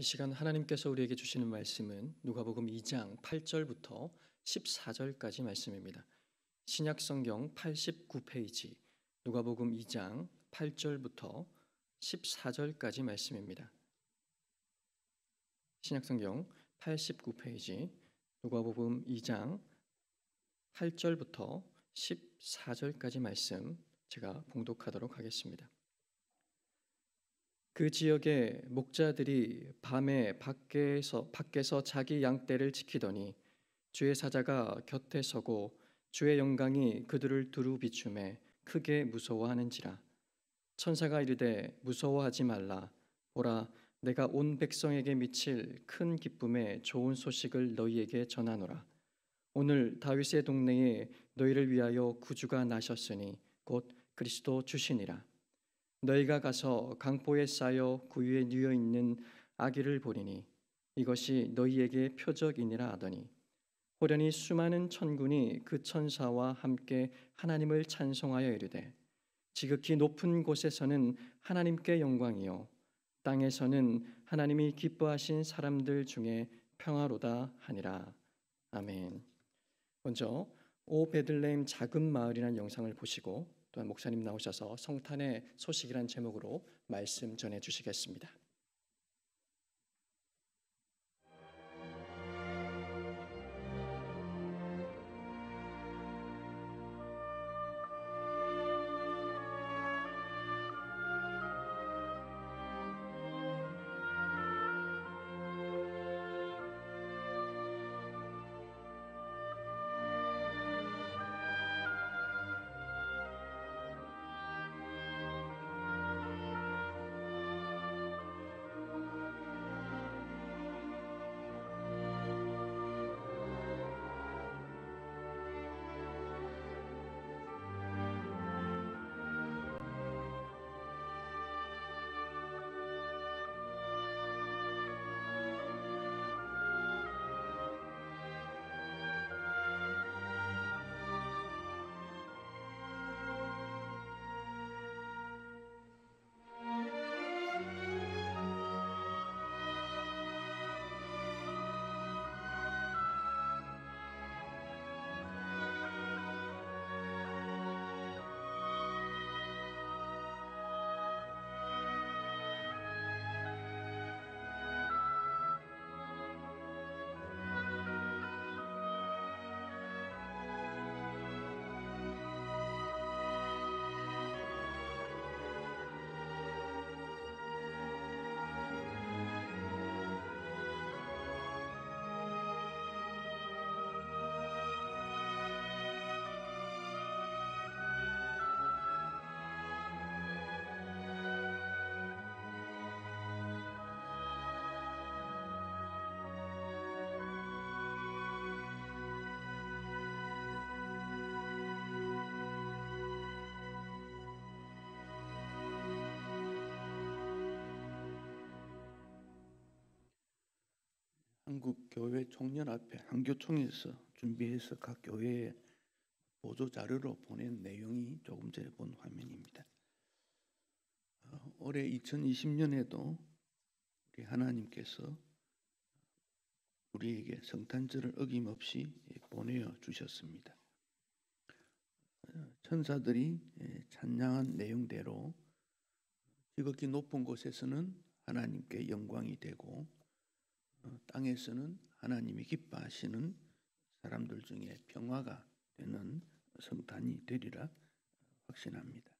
이 시간 하나님께서 우리에게 주시는 말씀은 누가복음 2장 8절부터 14절까지 말씀입니다. 신약성경 89페이지 누가복음 2장 8절부터 14절까지 말씀입니다. 신약성경 89페이지 누가복음 2장 8절부터 14절까지 말씀 제가 봉독하도록 하겠습니다. 그 지역의 목자들이 밤에 밖에서 자기 양떼를 지키더니 주의 사자가 곁에 서고 주의 영광이 그들을 두루 비추매 크게 무서워하는지라. 천사가 이르되 무서워하지 말라. 보라, 내가 온 백성에게 미칠 큰 기쁨의 좋은 소식을 너희에게 전하노라. 오늘 다윗의 동네에 너희를 위하여 구주가 나셨으니 곧 그리스도 주시니라. 너희가 가서 강보에 쌓여 구유에 뉘어 있는 아기를 보리니 이것이 너희에게 표적이니라 하더니 호련히 수많은 천군이 그 천사와 함께 하나님을 찬송하여 이르되 지극히 높은 곳에서는 하나님께 영광이요 땅에서는 하나님이 기뻐하신 사람들 중에 평화로다 하니라. 아멘. 먼저 오 베들레헴 작은 마을이라는 영상을 보시고 또한 목사님 나오셔서 성탄의 소식이란 제목으로 말씀 전해 주시겠습니다. 한국교회 총연합회 한교총에서 준비해서 각 교회에 보조 자료로 보낸 내용이 조금 전에 본 화면입니다. 올해 2020년에도 우리 하나님께서 우리에게 성탄절을 어김없이 보내어 주셨습니다. 천사들이 찬양한 내용대로 지극히 높은 곳에서는 하나님께 영광이 되고 땅에서는 하나님이 기뻐하시는 사람들 중에 평화가 되는 성탄이 되리라 확신합니다.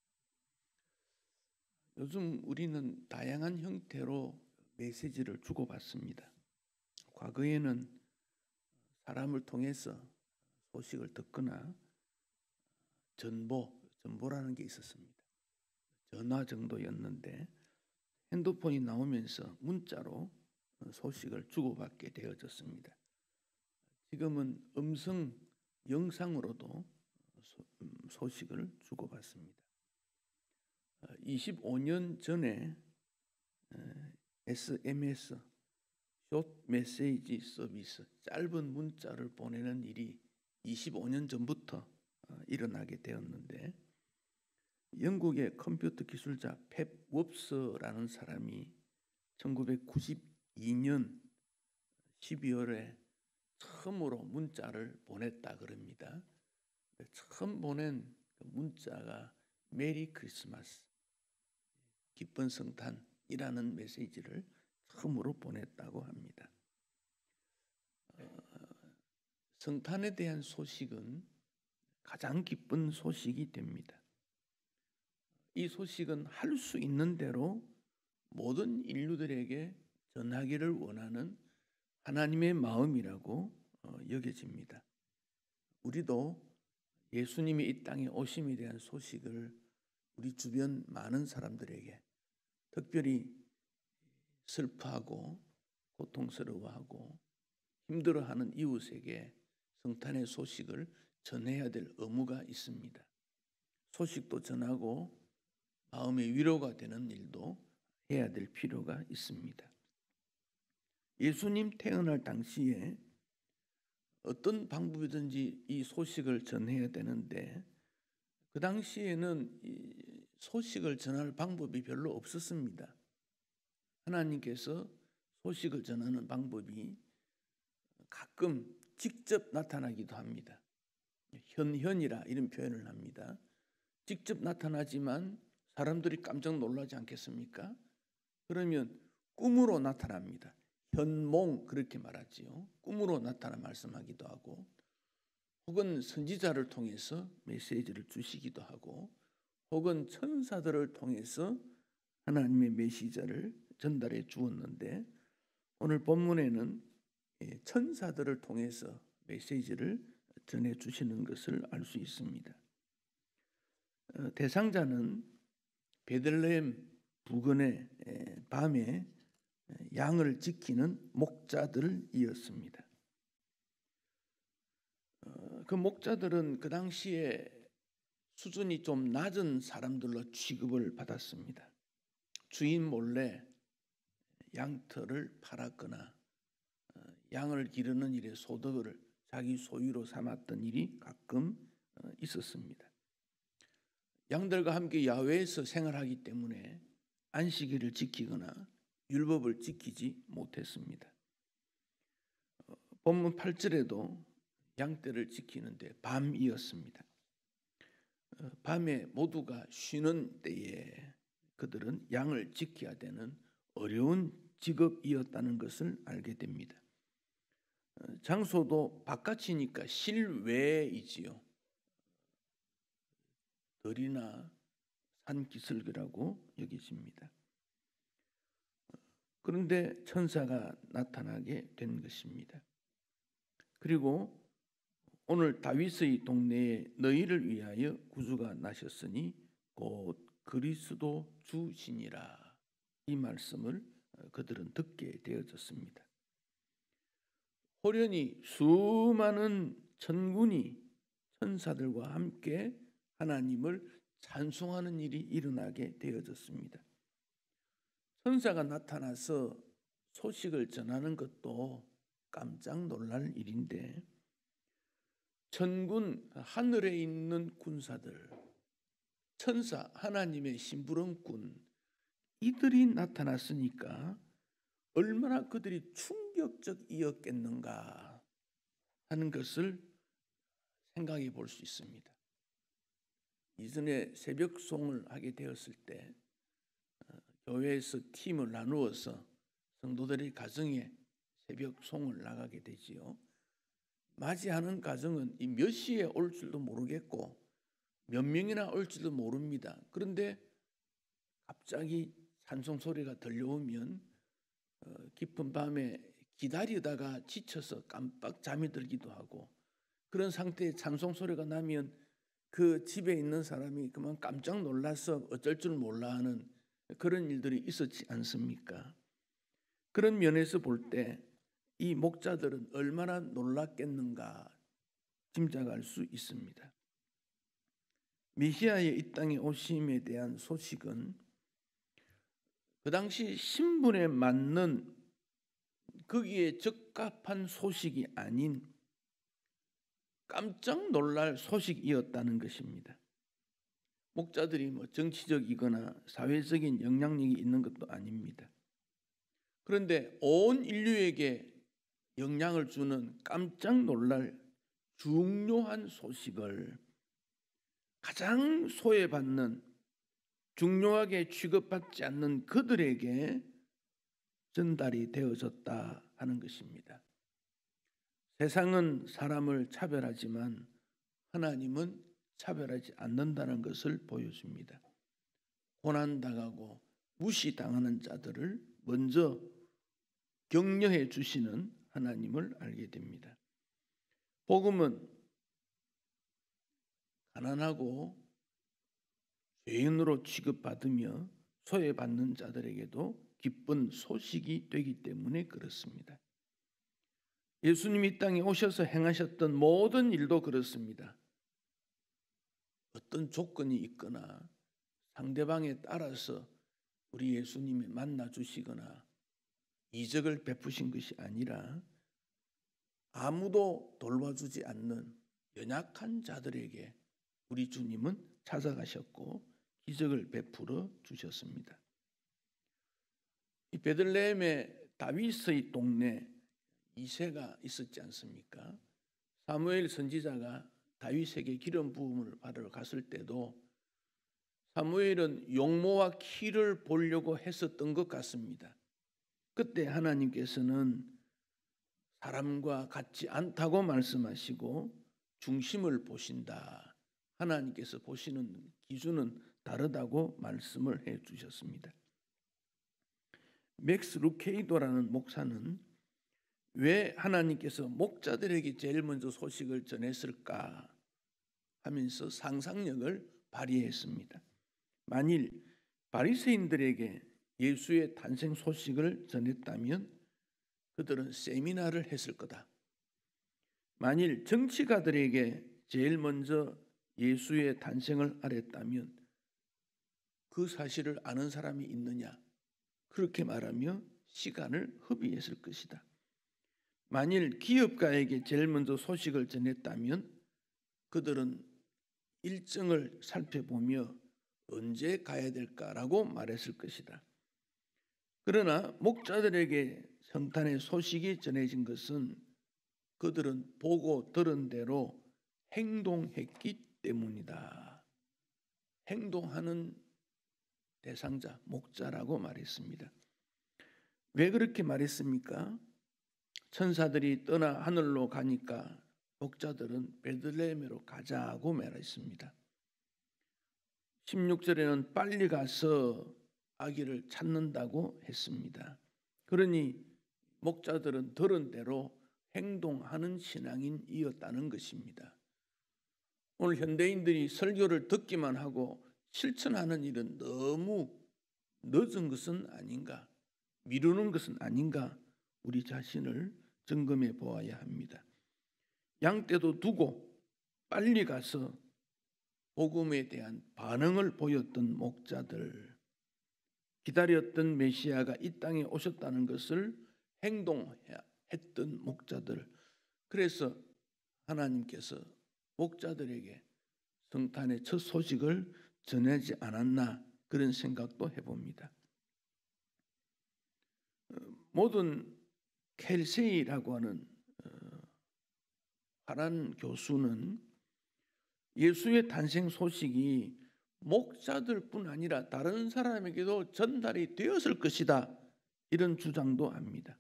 요즘 우리는 다양한 형태로 메시지를 주고받습니다. 과거에는 사람을 통해서 소식을 듣거나 전보라는 게 있었습니다. 전화 정도였는데 핸드폰이 나오면서 문자로 소식을 주고받게 되어졌습니다. 지금은 음성, 영상으로도 소식을 주고받습니다. 25년 전에 SMS, 숏 메시지 서비스, 짧은 문자를 보내는 일이 25년 전부터 일어나게 되었는데 영국의 컴퓨터 기술자 펩 웁스라는 사람이 2002년 12월에 처음으로 문자를 보냈다 그럽니다. 처음 보낸 그 문자가 메리 크리스마스, 기쁜 성탄이라는 메시지를 처음으로 보냈다고 합니다. 성탄에 대한 소식은 가장 기쁜 소식이 됩니다. 이 소식은 할 수 있는 대로 모든 인류들에게 전하기를 원하는 하나님의 마음이라고 여겨집니다. 우리도 예수님이 이 땅에 오심에 대한 소식을 우리 주변 많은 사람들에게, 특별히 슬퍼하고 고통스러워하고 힘들어하는 이웃에게 성탄의 소식을 전해야 될 의무가 있습니다. 소식도 전하고 마음의 위로가 되는 일도 해야 될 필요가 있습니다. 예수님 태어날 당시에 어떤 방법이든지 이 소식을 전해야 되는데, 그 당시에는 이 소식을 전할 방법이 별로 없었습니다. 하나님께서 소식을 전하는 방법이 가끔 직접 나타나기도 합니다. 현현이라 이런 표현을 합니다. 직접 나타나지만 사람들이 깜짝 놀라지 않겠습니까? 그러면 꿈으로 나타납니다. 현몽 그렇게 말하지요. 꿈으로 나타나 말씀하기도 하고, 혹은 선지자를 통해서 메시지를 주시기도 하고, 혹은 천사들을 통해서 하나님의 메시지를 전달해 주었는데, 오늘 본문에는 천사들을 통해서 메시지를 전해 주시는 것을 알 수 있습니다. 대상자는 베들레헴 부근의 밤에 양을 지키는 목자들이었습니다. 그 목자들은 그 당시에 수준이 좀 낮은 사람들로 취급을 받았습니다. 주인 몰래 양털을 팔았거나 양을 기르는 일에 소득을 자기 소유로 삼았던 일이 가끔 있었습니다. 양들과 함께 야외에서 생활하기 때문에 안식일을 지키거나 율법을 지키지 못했습니다. 본문 8절에도 양떼를 지키는데 밤이었습니다. 밤에 모두가 쉬는 때에 그들은 양을 지켜야 되는 어려운 직업이었다는 것을 알게 됩니다. 장소도 바깥이니까 실외이지요. 들이나 산기슭이라고 여겨집니다. 그런데 천사가 나타나게 된 것입니다. 그리고 오늘 다윗의 동네에 너희를 위하여 구주가 나셨으니 곧 그리스도 주시니라, 이 말씀을 그들은 듣게 되어졌습니다. 호련히 수많은 천군이 천사들과 함께 하나님을 찬송하는 일이 일어나게 되어졌습니다. 천사가 나타나서 소식을 전하는 것도 깜짝 놀랄 일인데, 천군, 하늘에 있는 군사들, 천사, 하나님의 심부름꾼, 이들이 나타났으니까 얼마나 그들이 충격적이었겠는가 하는 것을 생각해 볼 수 있습니다. 이전에 새벽송을 하게 되었을 때 교회에서 팀을 나누어서 성도들이 가정에 새벽송을 나가게 되지요. 맞이하는 가정은 이 몇 시에 올 줄도 모르겠고 몇 명이나 올 줄도 모릅니다. 그런데 갑자기 찬송 소리가 들려오면 깊은 밤에 기다리다가 지쳐서 깜빡 잠이 들기도 하고, 그런 상태에 찬송 소리가 나면 그 집에 있는 사람이 그만 깜짝 놀라서 어쩔 줄 몰라 하는 그런 일들이 있었지 않습니까? 그런 면에서 볼 때 이 목자들은 얼마나 놀랐겠는가 짐작할 수 있습니다. 메시아의 이 땅에 오심에 대한 소식은 그 당시 신분에 맞는 거기에 적합한 소식이 아닌 깜짝 놀랄 소식이었다는 것입니다. 목자들이 정치적이거나 사회적인 영향력이 있는 것도 아닙니다. 그런데 온 인류에게 영향을 주는 깜짝 놀랄 중요한 소식을 가장 소외받는, 중요하게 취급받지 않는 그들에게 전달이 되어졌다 하는 것입니다. 세상은 사람을 차별하지만 하나님은 차별하지 않는다는 것을 보여줍니다. 고난당하고 무시당하는 자들을 먼저 격려해 주시는 하나님을 알게 됩니다. 복음은 가난하고 죄인으로 취급받으며 소외받는 자들에게도 기쁜 소식이 되기 때문에 그렇습니다. 예수님이 이 땅에 오셔서 행하셨던 모든 일도 그렇습니다. 어떤 조건이 있거나 상대방에 따라서 우리 예수님이 만나 주시거나 이적을 베푸신 것이 아니라 아무도 돌봐주지 않는 연약한 자들에게 우리 주님은 찾아가셨고 기적을 베풀어 주셨습니다. 이 베들레헴의 다윗의 동네 이새가 있었지 않습니까? 사무엘 선지자가 다윗에게 기름 부음을 받으러 갔을 때도 사무엘은 용모와 키를 보려고 했었던 것 같습니다. 그때 하나님께서는 사람과 같지 않다고 말씀하시고 중심을 보신다. 하나님께서 보시는 기준은 다르다고 말씀을 해 주셨습니다. 맥스 루케이도라는 목사는 왜 하나님께서 목자들에게 제일 먼저 소식을 전했을까 하면서 상상력을 발휘했습니다. 만일 바리새인들에게 예수의 탄생 소식을 전했다면 그들은 세미나를 했을 거다. 만일 정치가들에게 제일 먼저 예수의 탄생을 알았다면 그 사실을 아는 사람이 있느냐? 그렇게 말하며 시간을 허비했을 것이다. 만일 기업가에게 제일 먼저 소식을 전했다면 그들은 일정을 살펴보며 언제 가야 될까라고 말했을 것이다. 그러나 목자들에게 성탄의 소식이 전해진 것은 그들은 보고 들은 대로 행동했기 때문이다. 행동하는 대상자, 목자라고 말했습니다. 왜 그렇게 말했습니까? 천사들이 떠나 하늘로 가니까 목자들은 베들레헴으로 가자고 말했습니다. 16절에는 빨리 가서 아기를 찾는다고 했습니다. 그러니 목자들은 들은 대로 행동하는 신앙인이었다는 것입니다. 오늘 현대인들이 설교를 듣기만 하고 실천하는 일은 너무 늦은 것은 아닌가, 미루는 것은 아닌가, 우리 자신을 점검해 보아야 합니다. 양떼도 두고 빨리 가서 복음에 대한 반응을 보였던 목자들, 기다렸던 메시아가 이 땅에 오셨다는 것을 행동했던 목자들, 그래서 하나님께서 목자들에게 성탄의 첫 소식을 전하지 않았나, 그런 생각도 해봅니다. 모든 켈세이라고 하는 파란 교수는 예수의 탄생 소식이 목자들뿐 아니라 다른 사람에게도 전달이 되었을 것이다, 이런 주장도 합니다.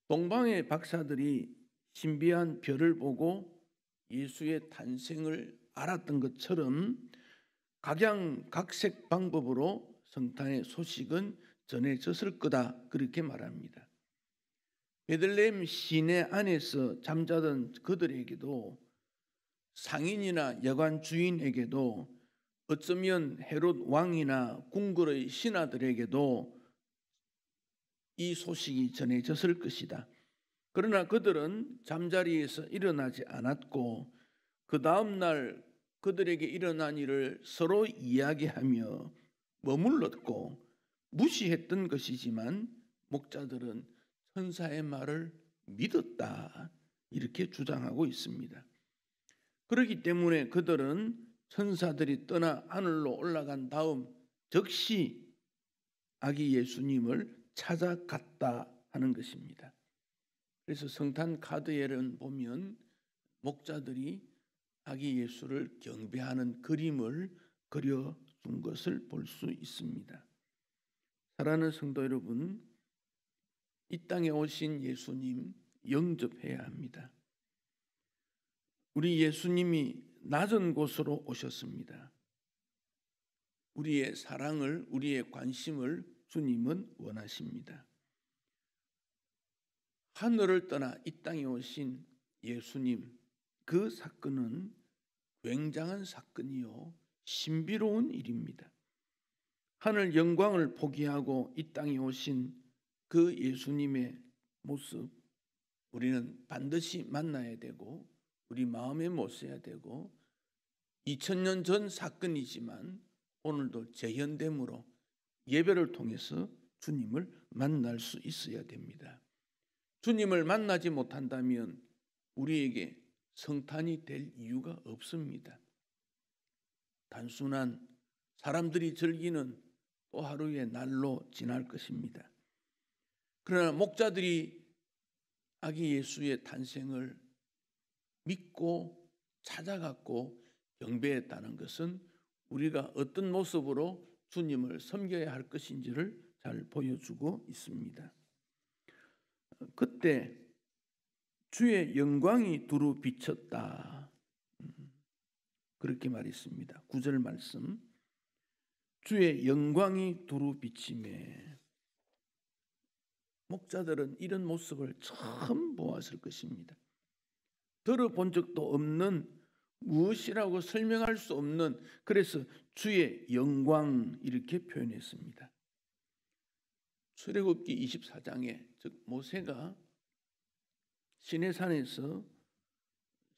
동방의 박사들이 신비한 별을 보고 예수의 탄생을 알았던 것처럼 각양각색 방법으로 성탄의 소식은 전해졌을 거다, 그렇게 말합니다. 베들레헴 시내 안에서 잠자던 그들에게도, 상인이나 여관 주인에게도, 어쩌면 헤롯 왕이나 궁궐의 신하들에게도 이 소식이 전해졌을 것이다. 그러나 그들은 잠자리에서 일어나지 않았고 그 다음 날 그들에게 일어난 일을 서로 이야기하며 머물렀고 무시했던 것이지만 목자들은 천사의 말을 믿었다, 이렇게 주장하고 있습니다. 그렇기 때문에 그들은 천사들이 떠나 하늘로 올라간 다음 즉시 아기 예수님을 찾아갔다 하는 것입니다. 그래서 성탄 카드에는 보면 목자들이 아기 예수를 경배하는 그림을 그려준 것을 볼 수 있습니다. 사랑하는 성도 여러분, 이 땅에 오신 예수님 영접해야 합니다. 우리 예수님이 낮은 곳으로 오셨습니다. 우리의 사랑을, 우리의 관심을 주님은 원하십니다. 하늘을 떠나 이 땅에 오신 예수님, 그 사건은 굉장한 사건이요 신비로운 일입니다. 하늘 영광을 포기하고 이 땅에 오신 그 예수님의 모습, 우리는 반드시 만나야 되고 우리 마음에 모셔야 되고 2000년 전 사건이지만 오늘도 재현됨으로 예배를 통해서 주님을 만날 수 있어야 됩니다. 주님을 만나지 못한다면 우리에게 성탄이 될 이유가 없습니다. 단순한 사람들이 즐기는 또 하루의 날로 지날 것입니다. 그러나 목자들이 아기 예수의 탄생을 믿고 찾아갔고 경배했다는 것은 우리가 어떤 모습으로 주님을 섬겨야 할 것인지를 잘 보여주고 있습니다. 그때 주의 영광이 두루 비쳤다. 그렇게 말했습니다. 9절 말씀. 주의 영광이 두루 비치매. 목자들은 이런 모습을 처음 보았을 것입니다. 들어본 적도 없는, 무엇이라고 설명할 수 없는, 그래서 주의 영광 이렇게 표현했습니다. 출애굽기 24장에 즉 모세가 시내산에서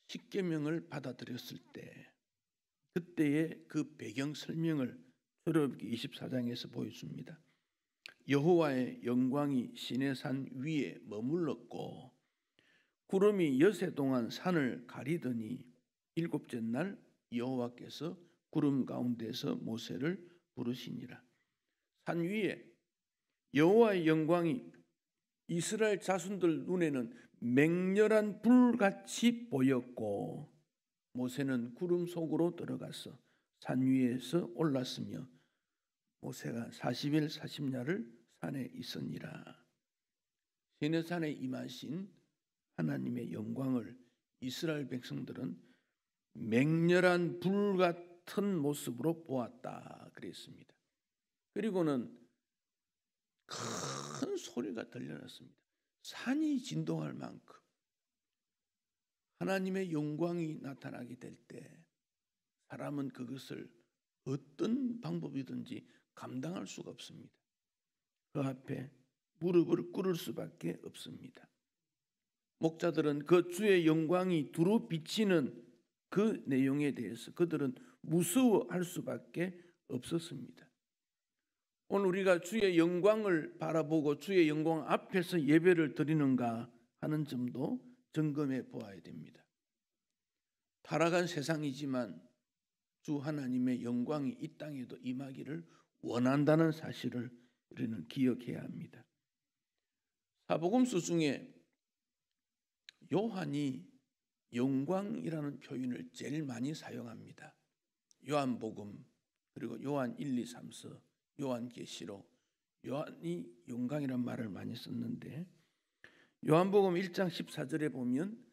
십계명을 받아들였을 때 그때의 그 배경 설명을 출애굽기 24장에서 보여줍니다. 여호와의 영광이 시내산 위에 머물렀고 구름이 여세 동안 산을 가리더니 일곱째 날 여호와께서 구름 가운데서 모세를 부르시니라. 산 위에 여호와의 영광이 이스라엘 자손들 눈에는 맹렬한 불같이 보였고 모세는 구름 속으로 들어가서 산 위에서 올랐으며 모세가 40일 40야를 산에 있으니라. 시내산에 임하신 하나님의 영광을 이스라엘 백성들은 맹렬한 불 같은 모습으로 보았다 그랬습니다. 그리고는 큰 소리가 들려났습니다. 산이 진동할 만큼 하나님의 영광이 나타나게 될 때 사람은 그것을 어떤 방법이든지 감당할 수가 없습니다. 그 앞에 무릎을 꿇을 수밖에 없습니다. 목자들은 그 주의 영광이 두루 비치는 그 내용에 대해서 그들은 무서워할 수밖에 없었습니다. 오늘 우리가 주의 영광을 바라보고 주의 영광 앞에서 예배를 드리는가 하는 점도 점검해 보아야 됩니다. 타락한 세상이지만 주 하나님의 영광이 이 땅에도 임하기를 원한다는 사실을 우리는 기억해야 합니다. 사복음서 중에 요한이 영광이라는 표현을 제일 많이 사용합니다. 요한복음, 그리고 요한 1, 2, 3서, 요한계시록, 요한이 영광이라는 말을 많이 썼는데 요한복음 1장 14절에 보면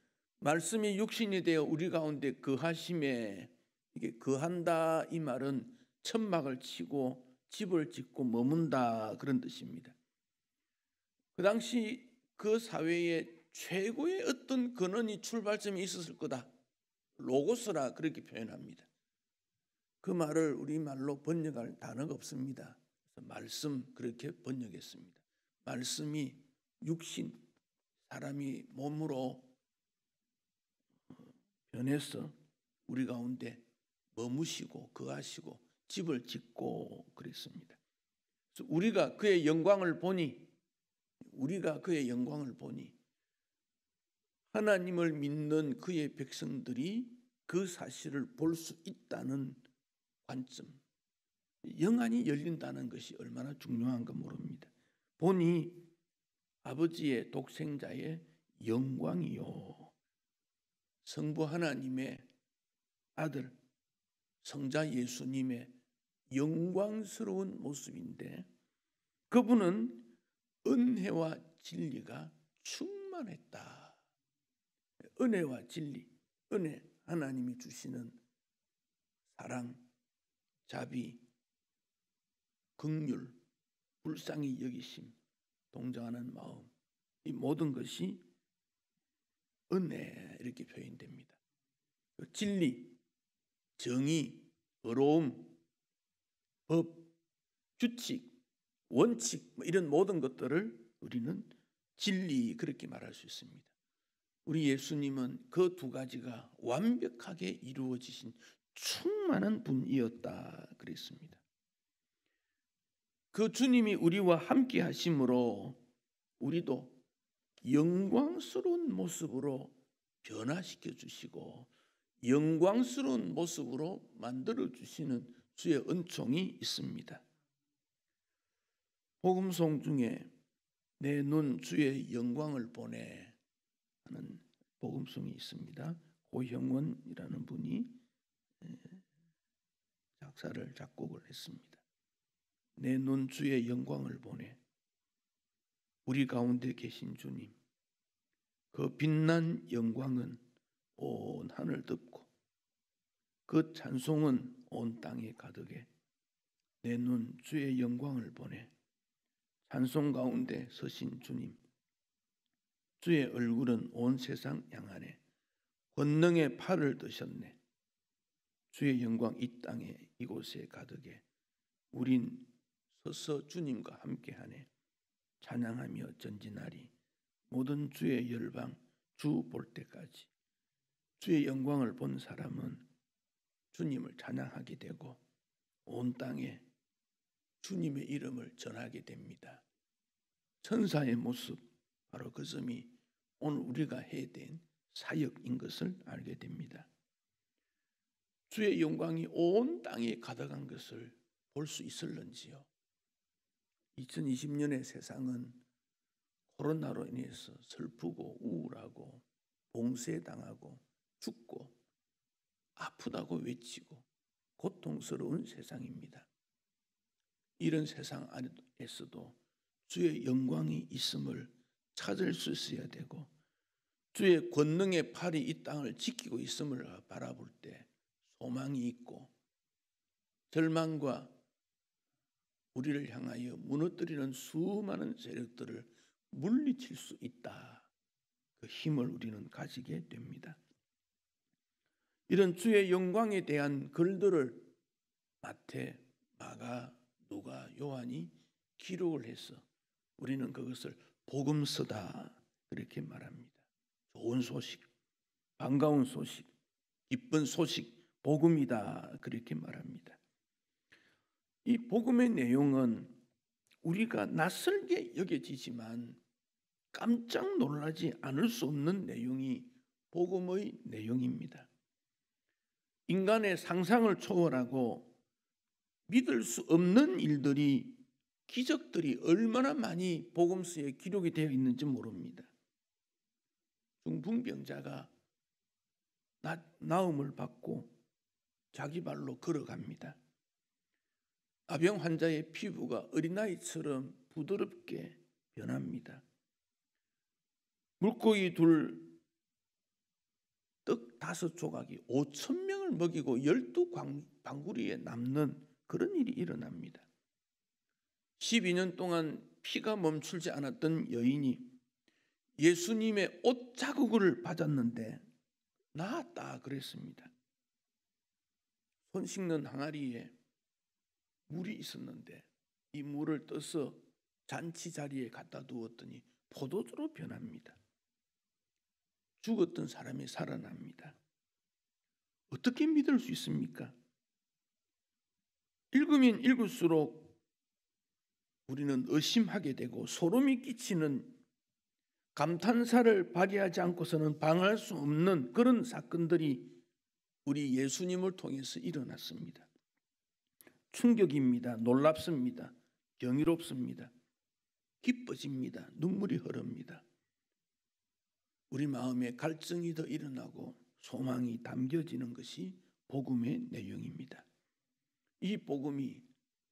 말씀이 육신이 되어 우리 가운데 거하심에, 이게 거한다 이 말은 천막을 치고 집을 짓고 머문다 그런 뜻입니다. 그 당시 그 사회에 최고의 어떤 근원이 출발점이 있었을 거다. 로고스라 그렇게 표현합니다. 그 말을 우리말로 번역할 단어가 없습니다. 그래서 말씀 그렇게 번역했습니다. 말씀이 육신, 사람이 몸으로 변해서 우리 가운데 머무시고 거하시고 집을 짓고 그랬습니다. 그래서 우리가 그의 영광을 보니 하나님을 믿는 그의 백성들이 그 사실을 볼 수 있다는 관점, 영안이 열린다는 것이 얼마나 중요한가 모릅니다. 보니 아버지의 독생자의 영광이요, 성부 하나님의 아들 성자 예수님의 영광스러운 모습인데, 그분은 은혜와 진리가 충만했다. 은혜와 진리, 은혜, 하나님이 주시는 사랑, 자비, 긍휼, 불쌍히 여기심, 동정하는 마음, 이 모든 것이 은혜, 이렇게 표현됩니다. 진리, 정의, 의로움, 법, 규칙, 원칙, 이런 모든 것들을 우리는 진리, 그렇게 말할 수 있습니다. 우리 예수님은 그 두 가지가 완벽하게 이루어지신 충만한 분이었다 그랬습니다. 그 주님이 우리와 함께 하심으로 우리도 영광스러운 모습으로 변화시켜 주시고 영광스러운 모습으로 만들어 주시는 주의 은총이 있습니다. 복음송 중에 내 눈 주의 영광을 보내 하는 복음송이 있습니다. 고형원이라는 분이 작곡을 했습니다. 내 눈 주의 영광을 보내, 우리 가운데 계신 주님, 그 빛난 영광은 온 하늘 덮고 그 찬송은 온 땅에 가득해. 내 눈 주의 영광을 보내, 찬송 가운데 서신 주님, 주의 얼굴은 온 세상 향하네. 권능의 팔을 드셨네. 주의 영광 이 땅에 이곳에 가득해. 우린 서서 주님과 함께하네. 찬양하며 전진하리. 모든 주의 열방 주 볼 때까지. 주의 영광을 본 사람은 주님을 찬양하게 되고 온 땅에 주님의 이름을 전하게 됩니다. 천사의 모습, 바로 그 점이 오늘 우리가 해야 된 사역인 것을 알게 됩니다. 주의 영광이 온 땅에 가득한 것을 볼 수 있을런지요? 2020년의 세상은 코로나로 인해서 슬프고 우울하고 봉쇄당하고 죽고 아프다고 외치고 고통스러운 세상입니다. 이런 세상 안에서도 주의 영광이 있음을 찾을 수 있어야 되고, 주의 권능의 팔이 이 땅을 지키고 있음을 바라볼 때 소망이 있고, 절망과 우리를 향하여 무너뜨리는 수많은 세력들을 물리칠 수 있다, 그 힘을 우리는 가지게 됩니다. 이런 주의 영광에 대한 글들을 마태, 마가, 누가, 요한이 기록을 해서 우리는 그것을 복음서다 그렇게 말합니다. 좋은 소식, 반가운 소식, 기쁜 소식, 복음이다 그렇게 말합니다. 이 복음의 내용은 우리가 낯설게 여겨지지만 깜짝 놀라지 않을 수 없는 내용이 복음의 내용입니다. 인간의 상상을 초월하고 믿을 수 없는 일들이, 기적들이 얼마나 많이 복음서에 기록이 되어 있는지 모릅니다. 중풍병자가 나음을 받고 자기 발로 걸어갑니다. 아병 환자의 피부가 어린아이처럼 부드럽게 변합니다. 물고기 둘, 떡 5조각이 5,000명을 먹이고 12방구리에 남는 그런 일이 일어납니다. 12년 동안 피가 멈추지 않았던 여인이 예수님의 옷 자국을 받았는데 나았다 그랬습니다. 손 씻는 항아리에 물이 있었는데 이 물을 떠서 잔치 자리에 갖다 두었더니 포도주로 변합니다. 죽었던 사람이 살아납니다. 어떻게 믿을 수 있습니까? 읽으면 읽을수록 우리는 의심하게 되고 소름이 끼치는, 감탄사를 발휘하지 않고서는 방어할 수 없는 그런 사건들이 우리 예수님을 통해서 기뻐집니다. 눈물이 흐릅니다. 우리 마음에 갈증이 더 일어나고 소망이 담겨지는 것이 복음의 내용입니다. 이 복음이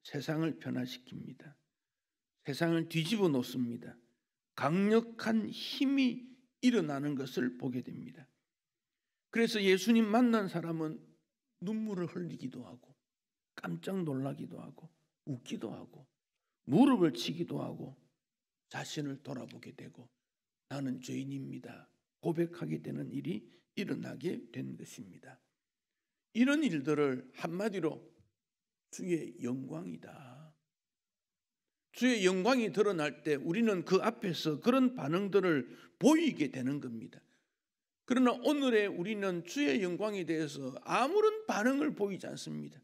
세상을 변화시킵니다. 세상을 뒤집어 놓습니다. 강력한 힘이 일어나는 것을 보게 됩니다. 그래서 예수님 만난 사람은 눈물을 흘리기도 하고 깜짝 놀라기도 하고 웃기도 하고 무릎을 치기도 하고 자신을 돌아보게 되고 나는 죄인입니다 고백하게 되는 일이 일어나게 된 것입니다. 이런 일들을 한마디로 주의 영광이다. 주의 영광이 드러날 때 우리는 그 앞에서 그런 반응들을 보이게 되는 겁니다. 그러나 오늘의 우리는 주의 영광에 대해서 아무런 반응을 보이지 않습니다.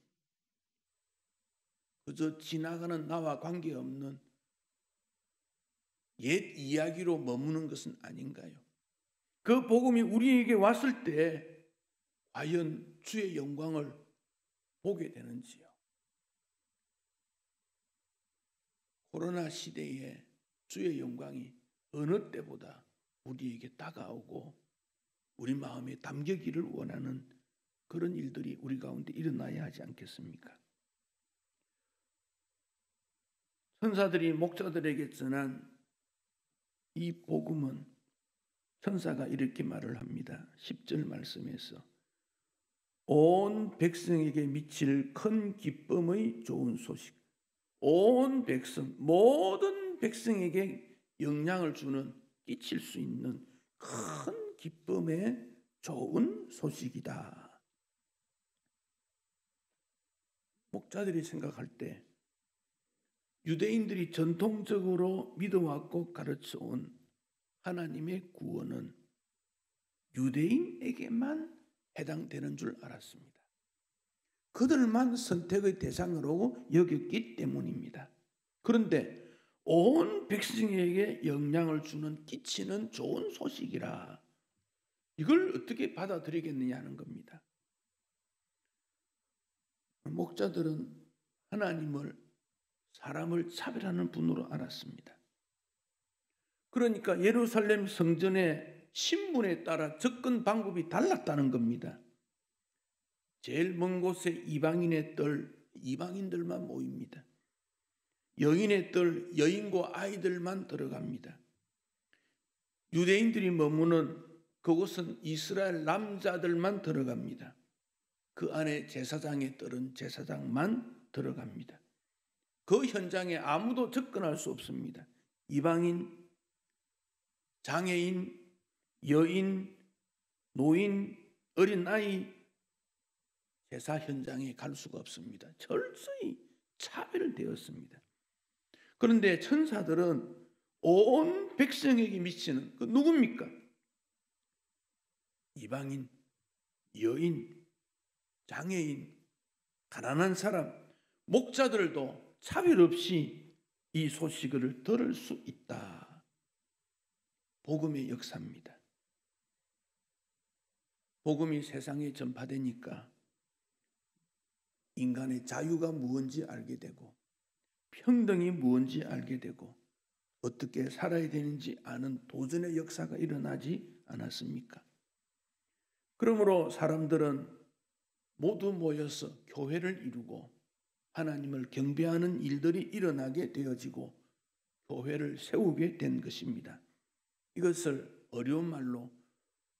그저 지나가는 나와 관계없는 옛 이야기로 머무는 것은 아닌가요? 그 복음이 우리에게 왔을 때 과연 주의 영광을 보게 되는지요? 코로나 시대에 주의 영광이 어느 때보다 우리에게 다가오고 우리 마음에 담겨기를 원하는 그런 일들이 우리 가운데 일어나야 하지 않겠습니까? 천사들이 목자들에게 전한 이 복음은 천사가 이렇게 말을 합니다. 10절 말씀에서 온 백성에게 미칠 큰 기쁨의 좋은 소식. 온 백성, 모든 백성에게 영향을 주는, 끼칠 수 있는 큰 기쁨의 좋은 소식이다. 목자들이 생각할 때 유대인들이 전통적으로 믿어왔고 가르쳐온 하나님의 구원은 유대인에게만 해당되는 줄 알았습니다. 그들만 선택의 대상으로 여겼기 때문입니다. 그런데 온 백성에게 영향을 주는 끼치는 좋은 소식이라 이걸 어떻게 받아들이겠느냐 하는 겁니다. 목자들은 하나님을 사람을 차별하는 분으로 알았습니다. 그러니까 예루살렘 성전의 신분에 따라 접근 방법이 달랐다는 겁니다. 제일 먼 곳에 이방인의 뜰, 이방인들만 모입니다. 여인의 뜰, 여인과 아이들만 들어갑니다. 유대인들이 머무는 그곳은 이스라엘 남자들만 들어갑니다. 그 안에 제사장의 뜰은 제사장만 들어갑니다. 그 현장에 아무도 접근할 수 없습니다. 이방인, 장애인, 여인, 노인, 어린아이 제사 현장에 갈 수가 없습니다. 철저히 차별되었습니다. 그런데 천사들은 온 백성에게 미치는 그 누굽니까? 이방인, 여인, 장애인, 가난한 사람, 목자들도 차별 없이 이 소식을 들을 수 있다. 복음의 역사입니다. 복음이 세상에 전파되니까 인간의 자유가 무엇인지 알게 되고 평등이 무엇인지 알게 되고 어떻게 살아야 되는지 아는 도전의 역사가 일어나지 않았습니까? 그러므로 사람들은 모두 모여서 교회를 이루고 하나님을 경배하는 일들이 일어나게 되어지고 교회를 세우게 된 것입니다. 이것을 어려운 말로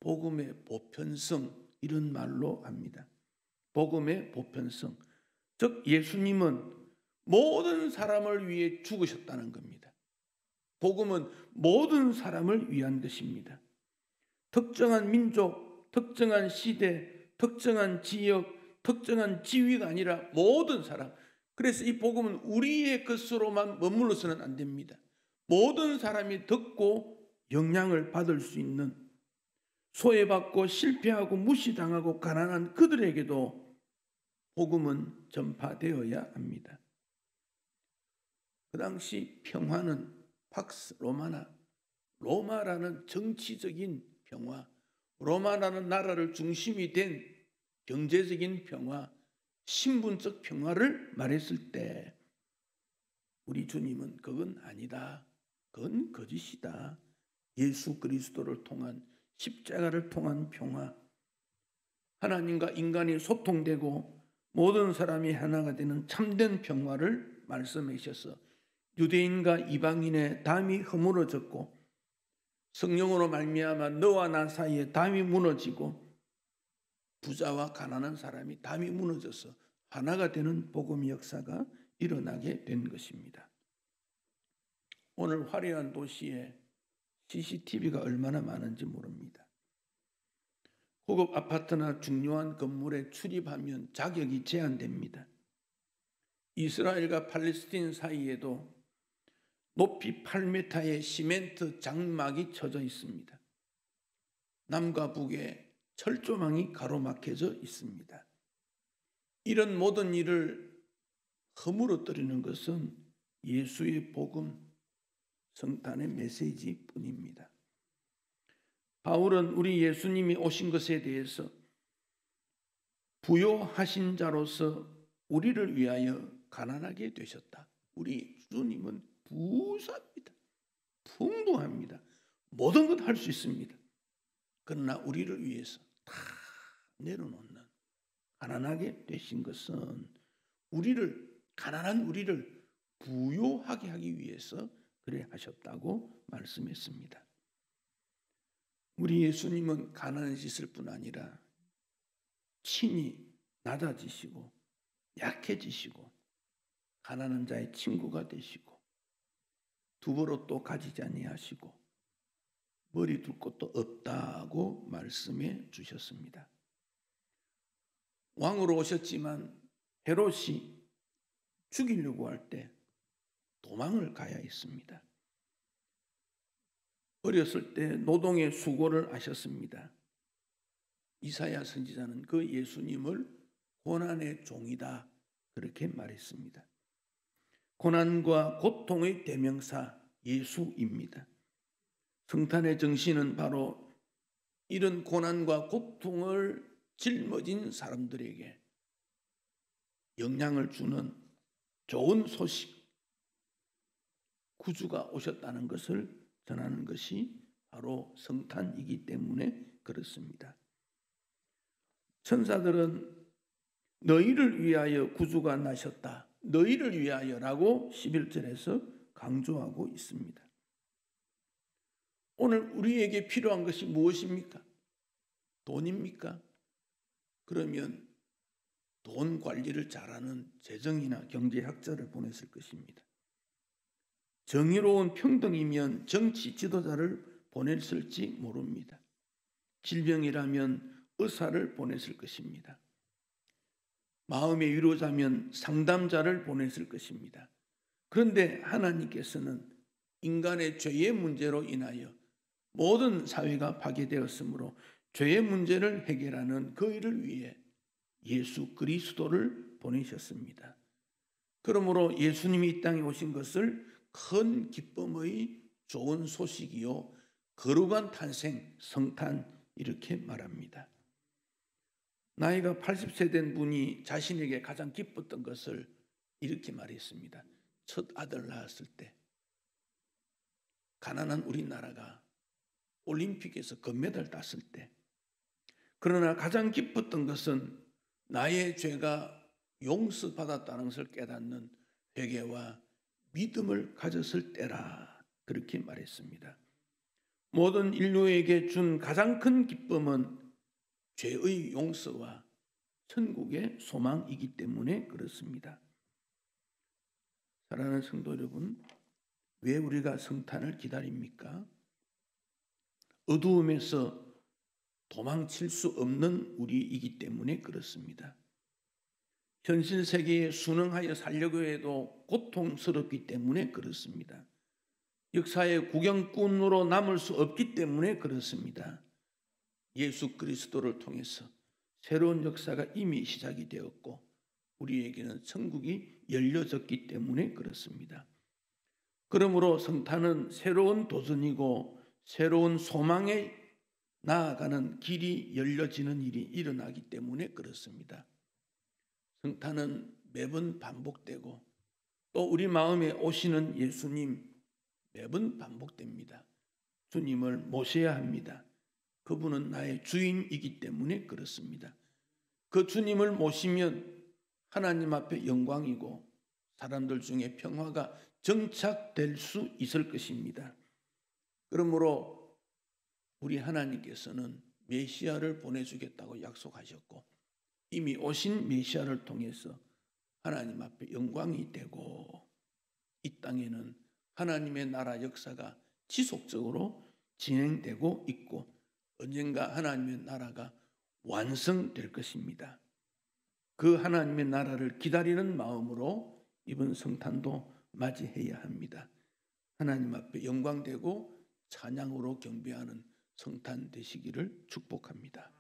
복음의 보편성 이런 말로 합니다. 복음의 보편성. 즉 예수님은 모든 사람을 위해 죽으셨다는 겁니다. 복음은 모든 사람을 위한 것입니다. 특정한 민족, 특정한 시대, 특정한 지역, 특정한 지위가 아니라 모든 사람. 그래서 이 복음은 우리의 것으로만 머물러서는 안 됩니다. 모든 사람이 듣고 영향을 받을 수 있는 소외받고 실패하고 무시당하고 가난한 그들에게도 복음은 전파되어야 합니다. 그 당시 평화는 팍스 로마나, 로마라는 정치적인 평화, 로마라는 나라를 중심이 된 경제적인 평화, 신분적 평화를 말했을 때 우리 주님은 그건 아니다. 그건 거짓이다. 예수 그리스도를 통한 십자가를 통한 평화, 하나님과 인간이 소통되고 모든 사람이 하나가 되는 참된 평화를 말씀하셔서 유대인과 이방인의 담이 허물어졌고 성령으로 말미암아 너와 나 사이에 담이 무너지고 부자와 가난한 사람이 담이 무너져서 하나가 되는 복음 역사가 일어나게 된 것입니다. 오늘 화려한 도시에 CCTV가 얼마나 많은지 모릅니다. 고급 아파트나 중요한 건물에 출입하면 자격이 제한됩니다. 이스라엘과 팔레스틴 사이에도 높이 8m의 시멘트 장막이 쳐져 있습니다. 남과 북에 철조망이 가로막혀져 있습니다. 이런 모든 일을 허물어뜨리는 것은 예수의 복음, 성탄의 메시지 뿐입니다. 바울은 우리 예수님이 오신 것에 대해서 부요하신 자로서 우리를 위하여 가난하게 되셨다. 우리 주님은 부유합니다. 풍부합니다. 모든 것 할 수 있습니다. 그러나 우리를 위해서 다 내려놓는 가난하게 되신 것은 가난한 우리를 부유하게 하기 위해서 그래 하셨다고 말씀했습니다. 우리 예수님은 가난해지실 뿐 아니라 친히 낮아지시고 약해지시고 가난한 자의 친구가 되시고 두버릇도 가지지 아니하시고 머리 둘 곳도 없다고 말씀해 주셨습니다. 왕으로 오셨지만 헤롯이 죽이려고 할 때 도망을 가야 했습니다. 어렸을 때 노동의 수고를 하셨습니다. 이사야 선지자는 그 예수님을 고난의 종이다 그렇게 말했습니다. 고난과 고통의 대명사 예수입니다. 성탄의 정신은 바로 이런 고난과 고통을 짊어진 사람들에게 영향을 주는 좋은 소식, 구주가 오셨다는 것을 전하는 것이 바로 성탄이기 때문에 그렇습니다. 천사들은 너희를 위하여 구주가 나셨다. 너희를 위하여라고 11절에서 강조하고 있습니다. 오늘 우리에게 필요한 것이 무엇입니까? 돈입니까? 그러면 돈 관리를 잘하는 재정이나 경제학자를 보냈을 것입니다. 정의로운 평등이면 정치 지도자를 보냈을지 모릅니다. 질병이라면 의사를 보냈을 것입니다. 마음의 위로자면 상담자를 보냈을 것입니다. 그런데 하나님께서는 인간의 죄의 문제로 인하여 모든 사회가 파괴되었으므로 죄의 문제를 해결하는 그 일을 위해 예수 그리스도를 보내셨습니다. 그러므로 예수님이 이 땅에 오신 것을 큰 기쁨의 좋은 소식이요 거룩한 탄생, 성탄 이렇게 말합니다. 나이가 80세 된 분이 자신에게 가장 기뻤던 것을 이렇게 말했습니다. 첫 아들 낳았을 때 가난한 우리나라가 올림픽에서 금메달 땄을 때, 그러나 가장 기뻤던 것은 나의 죄가 용서받았다는 것을 깨닫는 회개와 믿음을 가졌을 때라 그렇게 말했습니다. 모든 인류에게 준 가장 큰 기쁨은 죄의 용서와 천국의 소망이기 때문에 그렇습니다. 사랑하는 성도 여러분, 왜 우리가 성탄을 기다립니까? 어두움에서 도망칠 수 없는 우리이기 때문에 그렇습니다. 현실 세계에 순응하여 살려고 해도 고통스럽기 때문에 그렇습니다. 역사의 구경꾼으로 남을 수 없기 때문에 그렇습니다. 예수 그리스도를 통해서 새로운 역사가 이미 시작이 되었고 우리에게는 천국이 열려졌기 때문에 그렇습니다. 그러므로 성탄은 새로운 도전이고 새로운 소망에 나아가는 길이 열려지는 일이 일어나기 때문에 그렇습니다. 성탄은 매번 반복되고 또 우리 마음에 오시는 예수님, 매번 반복됩니다. 주님을 모셔야 합니다. 그분은 나의 주인이기 때문에 그렇습니다. 그 주님을 모시면 하나님 앞에 영광이고 사람들 중에 평화가 정착될 수 있을 것입니다. 그러므로 우리 하나님께서는 메시아를 보내주겠다고 약속하셨고 이미 오신 메시아를 통해서 하나님 앞에 영광이 되고 이 땅에는 하나님의 나라 역사가 지속적으로 진행되고 있고 언젠가 하나님의 나라가 완성될 것입니다. 그 하나님의 나라를 기다리는 마음으로 이번 성탄도 맞이해야 합니다. 하나님 앞에 영광되고 찬양으로 경배하는 성탄 되시기를 축복합니다.